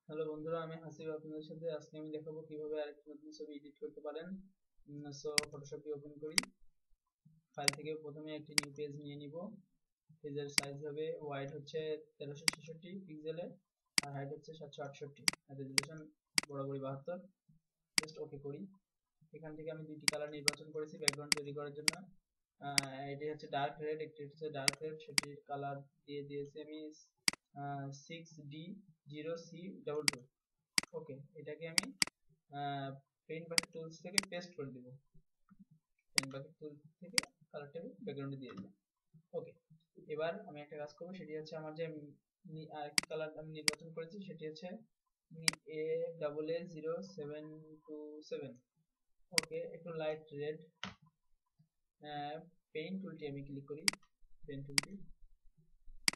Hello বন্ধুরা, আমি হাসিব আপনাদের সাথে। আজকে আমি দেখাবো কিভাবে আরেকটি নতুন ছবি এডিট করতে পারেন। সো ফটোশপটি ওপেন করি। ফাইল থেকে প্রথমে একটি নিউ পেজ নিয়ে নিব। পেজের সাইজ হবে, ওয়াইড হচ্ছে 1366 পিক্সেলে, আর হাইট হচ্ছে 768, আর রেজুলেশন বরাবরই 72। জাস্ট ওকে করি। এখান থেকে আমি দুইটি কালার নির্বাচন করেছি ব্যাকগ্রাউন্ড তৈরি করার জন্য। এটি হচ্ছে ডার্ক রেড, একটি হচ্ছে ডার্ক রেড। সেটির কালার দিয়ে দিয়েছি আমি 6D0C22। ওকে, এটাকে আমি পেইন্ট বাকেট টুলস থেকে পেস্ট করে দিব। পেইন্ট বাকেট টুল থেকে কালারটা আমি ব্যাকগ্রাউন্ডে দিয়ে দিলাম। ওকে, এবার আমি একটা কাজ করবো, সেটি হচ্ছে আমার যে আরেকটি কালার আমি নির্বাচন করেছি সেটি হচ্ছে A AA0727। ওকে, একটু লাইট রেড। পেইন্ট টুলটি আমি ক্লিক করি। পেইন্ট টুলটি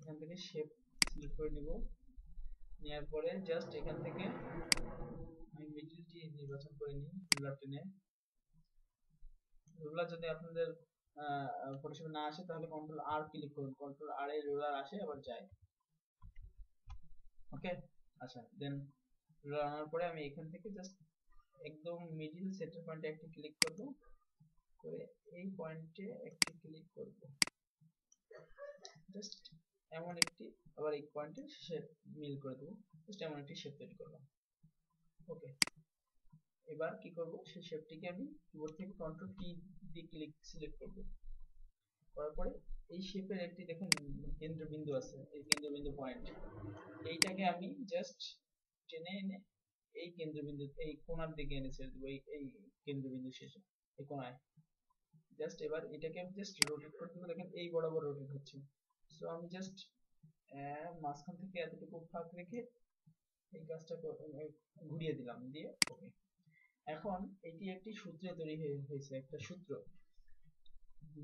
এখান থেকে শেপ সিলেক্ট করে নিব। নেওয়ার পরে জাস্ট এখান থেকে আমি মিডলটি নির্বাচন করে নিই রুলার টেনে। রুলার যদি আপনাদের ফটোশপে না আসে তাহলে কন্ট্রোল আর ক্লিক করুন। কন্ট্রোল আর এ রুলার আসে আবার যায়। ওকে, আচ্ছা, দেন রুলার আনার পরে আমি এখান থেকে জাস্ট একদম মিডল সেন্টার পয়েন্টে একটি ক্লিক করব, করে এই পয়েন্টে একটি ক্লিক করব, জাস্ট এমন একটি, আবার এই পয়েন্টে শেষে মিল করে দেবো। জাস্ট এমন একটি শেপ তৈরি করলাম। ওকে, এবার কি করব, সেই শেপটিকে আমি কিবোর্ড থেকে কন্ট্রোল টি দিয়ে সিলেক্ট করব। করার পরে এই শেপের একটি দেখুন কেন্দ্রবিন্দু আছে, এই কেন্দ্রবিন্দু পয়েন্ট, এইটাকে আমি জাস্ট টেনে এনে এই কেন্দ্রবিন্দু এই কোণার দিকে এনে ছেড়ে দেবো। এই কেন্দ্রবিন্দু শেষে এই কোণায়। জাস্ট এবার এটাকে আমি জাস্ট রোটেট করতে দেবো। দেখেন এই বরাবর রোটেট হচ্ছে। সো আমি জাস্ট মাঝখান থেকে এতটুকু ফাঁক রেখে এই কাজটা ঘুরিয়ে দিলাম, দিয়ে ওকে। এখন এটি একটি সূত্রে তৈরি হয়েছে, একটা সূত্র।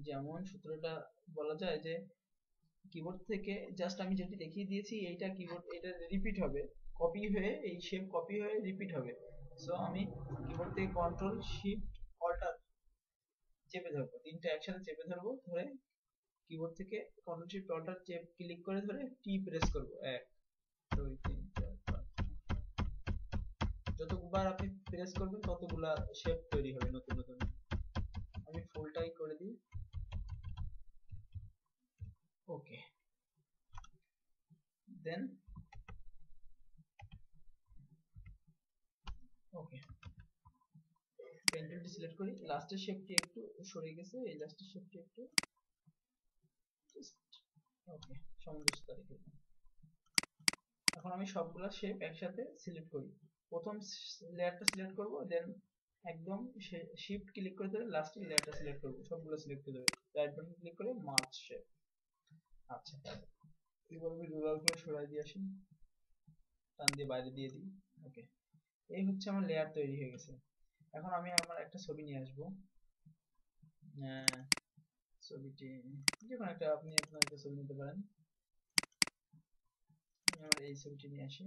যেমন সূত্রটা বলা যায় যে কিবোর্ড থেকে জাস্ট আমি যেটি দেখিয়ে দিয়েছি এইটা কিবোর্ড, এটা রিপিট হবে, কপি হয়ে এই শেপ কপি হয়ে রিপিট হবে। সো আমি কিবোর্ড থেকে কন্ট্রোল শিফট অল্টার চেপে ধরবো, তিনটা একসাথে চেপে ধরবো, ধরে কিবোর্ড থেকে কন্ট্রোল শিফট অল্টার চেপ ক্লিক করে ধরে টি প্রেস করবো। 1 2 3 4 5। যতবার আপনি প্রেস করবেন ততগুলা শেপ তৈরি হবে নতুন নতুন। আমি ফুলটাই করে দিই। ওকে, দেন ওকে, পেন্টুলটি সিলেক্ট করি। লাস্টের শেপটি একটু সরে গেছে, এই লাস্টের শেপটি একটু জাস্ট ওকে সামঞ্জস্যতা রেখে দিলাম। এখন আমি সবগুলা শেপ একসাথে সিলেক্ট করি। প্রথম লেয়ারটা সিলেক্ট করব, দেন একদম শিফট ক্লিক করে ধরে লাস্টের লেয়ারটা সিলেক্ট করব, সবগুলো সিলেক্ট করে ধরে রাইট বাটন ক্লিক করে মার্জ শেপ। আচ্ছা, এবার আমি রোলার করে সরাই দিয়ে আসি, টান দিয়ে বাইরে দিয়ে দিই। ওকে, এই হচ্ছে আমার লেয়ার তৈরি হয়ে গেছে। এখন আমি আমার একটা ছবি নিয়ে আসবো। ছবিটি যে কোনো একটা, আপনি আপনার একটা ছবি নিতে পারেন। আমি আমার এই ছবিটি নিয়ে আসি।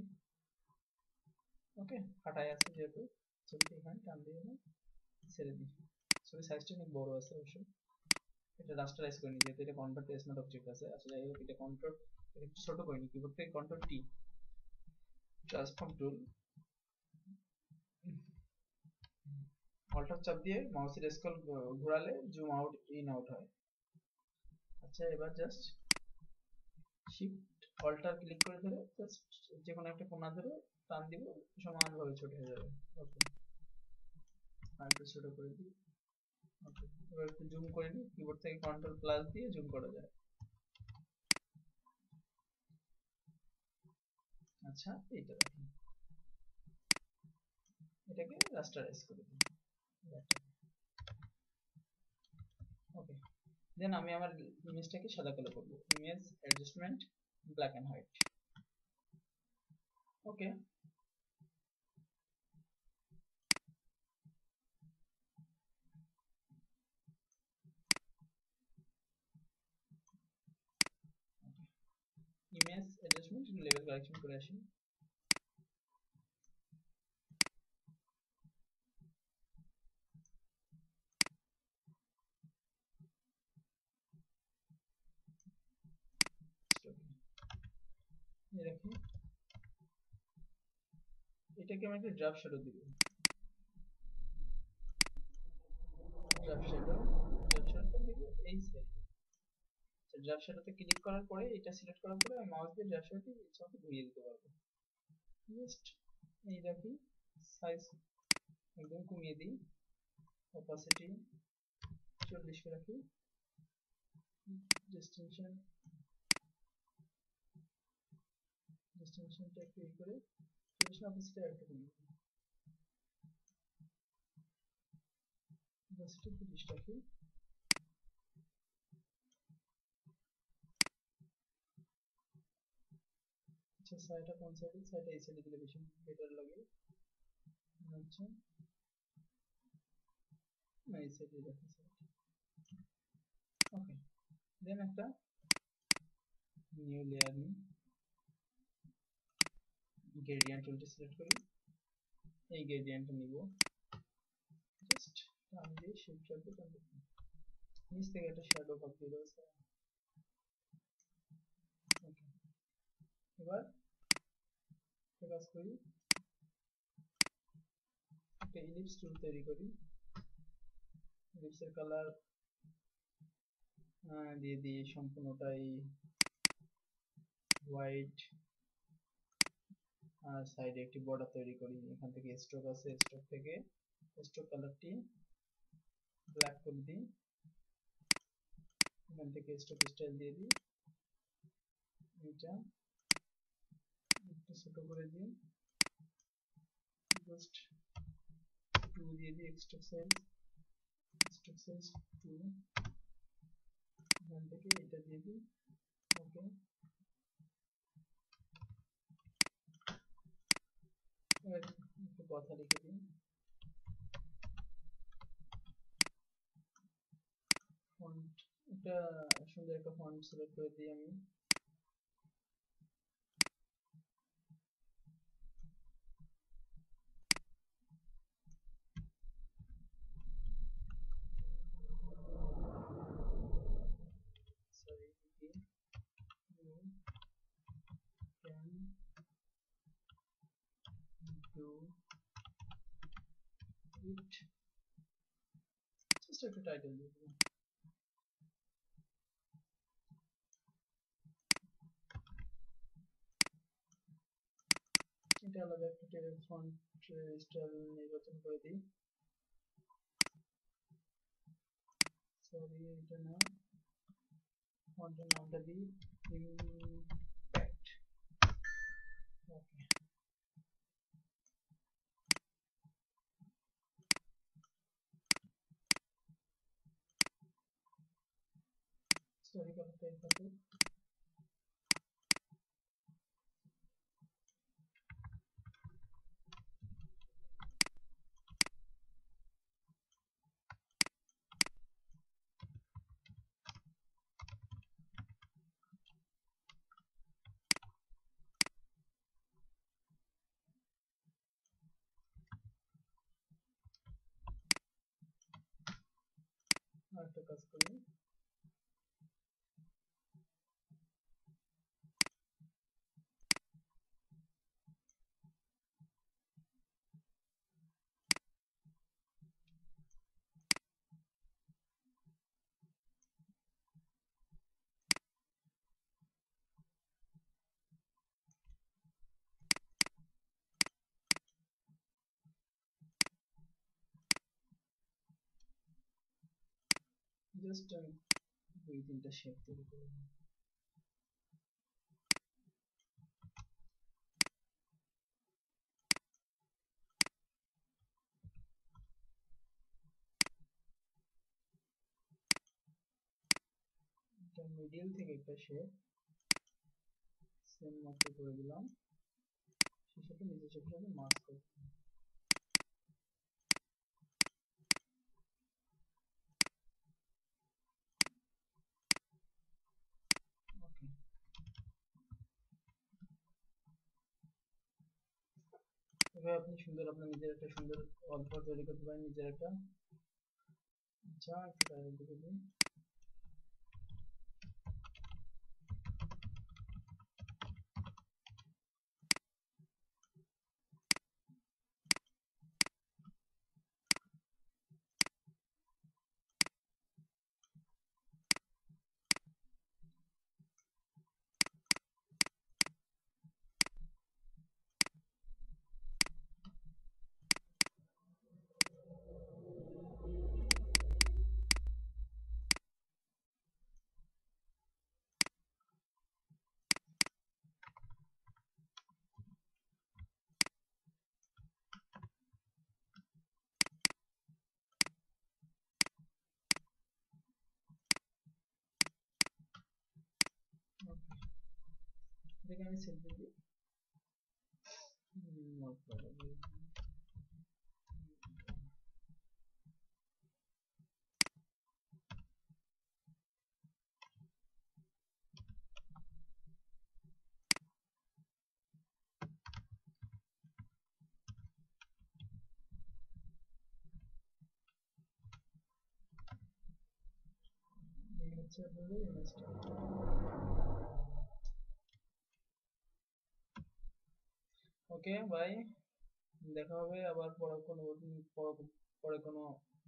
ওকে, ফাটায় আছে যেহেতু, ছবিটি এখানে টান দিয়ে ছেড়ে দিই। ছবির সাইজটা অনেক বড় আছে অবশ্য। এটা রাস্টারাইজ করে নিই, যেহেতু এটা কনভার্ট টু স্মার্ট অবজেক্ট আছে। আসলে এটা কন্ট্রোল, এটা একটু ছোট করে নিই। কিবোর্ড থেকে control T, transform tool, alt চাপ দিয়ে মাউসের স্ক্রল ঘোরালে জুম আউট ইন আউট হয়। আচ্ছা, এবার জাস্ট শিফট অল্টার ক্লিক করে ধরে জাস্ট যে কোনো একটা কোণা ধরে টান দিব, সমানভাবে ছোট হয়ে যাবে। ওকে, আর একটু ছোট করে দিই। ওকে, এবার একটু জুম করে নিই। কিবোর্ড থেকে কন্ট্রোল প্লাস দিয়ে জুম করা যায়। আচ্ছা, এইটা রাখি, এটাকে রাস্টারাইজ করে দিই। ওকে, দেন আমি আমার ইমেজটাকে সাদা কালো করব। Image adjustment black and white. Okay, image adjustment level correction করে আসি। রাখি। এটাকে আমি একটা ড্রাফট শ্যাডো দিব। ড্রাফট শ্যাডোটা দিব এই সাইডে। ড্রাফট শ্যাডোতে ক্লিক করার পরে এটা সিলেক্ট করার পরে আমি মাউস দিয়ে ড্রাফট শ্যাডোটি ইচ্ছা মতো ঘুরিয়ে দিতে পারবো। জাস্ট এই রাখি, সাইজ একদম কমিয়ে দিই, অপাসিটি 40 কে রাখি, ডিস্টেনশনটা একটু ই করে 40 না, অপাসিটি একটু কমিয়ে দিই, অপাসিটি 30 রাখি। আচ্ছা সাইডটা কোন সাইডে? সাইডটা এই সাইডে দিলে বেশি বেটার লাগে আচ্ছা, না এই সাইডে রাখি সাইড। ওকে, দেন একটা নিউ লেয়ার নিই, গ্রেডিয়েন্ট টুলটি সিলেক্ট করি, এই গ্রেডিয়েন্টটা নিব, জাস্ট টান দিয়ে শিফট রাখবো, টান দিয়ে নিচ থেকে একটা শ্যাডো ভাগ দিয়ে দেবো। ওকে, এবার কাজ করি, একটা ইলিপস টুল তৈরি করি, ইলিপসের কালার দিয়ে দিই সম্পূর্ণটাই হোয়াইট, আর সাইডে একটি বর্ডার তৈরি করি। এখান থেকে স্ট্রোক আছে, স্ট্রোক থেকে স্ট্রোক কালারটি ব্ল্যাক করে দিই, এখান থেকে স্ট্রোক স্টাইল দিয়ে দিই, এটা একটু ছোট করে দিই, জাস্ট 2 দিয়ে দিই, স্ট্রোক সাইজ 2, এখান থেকে এটা দিয়ে দিই। ওকে, একটু কথা লিখে দিই, ফন্ট এটা সুন্দর একটা ফন্ট সিলেক্ট করে দিই আমি, সরি কি you can do it, just একটা টাইটেল দিয়ে দিই। এটা আলাদা একটা ফন্ট স্টাইল নির্বাচন করে দিই, সরি এটা না, ফন্টের নামটা দিই ইমপ্যাক্ট। ওকে, সরি কালারটা এই থাকে, আরেকটা কাজ করি, জাস্ট আমি 2-3টা শেপ তৈরি করে নিই। এটা মিডিল থেকে একটা শেপ সেম মতো করে দিলাম, সেই সাথে নিচের শেপটাকে মাস্ক করে দিলাম। ওকে, এভাবে আপনি সুন্দর আপনার নিজের একটা সুন্দর ওয়ালপেপার তৈরি করতে পারেন, নিজের একটা। আচ্ছা একটু টাইটেল লিখে দিই, থেকে আমি সেভ দিই morphology এই হচ্ছে আপনাদের ইমেজটা। ওকে বাই, দেখা হবে আবার পরে কোনো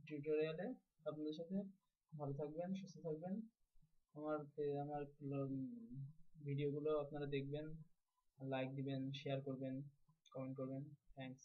টিউটোরিয়ালে আপনাদের সাথে। ভালো থাকবেন, সুস্থ থাকবেন। আমার ভিডিওগুলো আপনারা দেখবেন, লাইক দিবেন, শেয়ার করবেন, কমেন্ট করবেন। থ্যাংকস।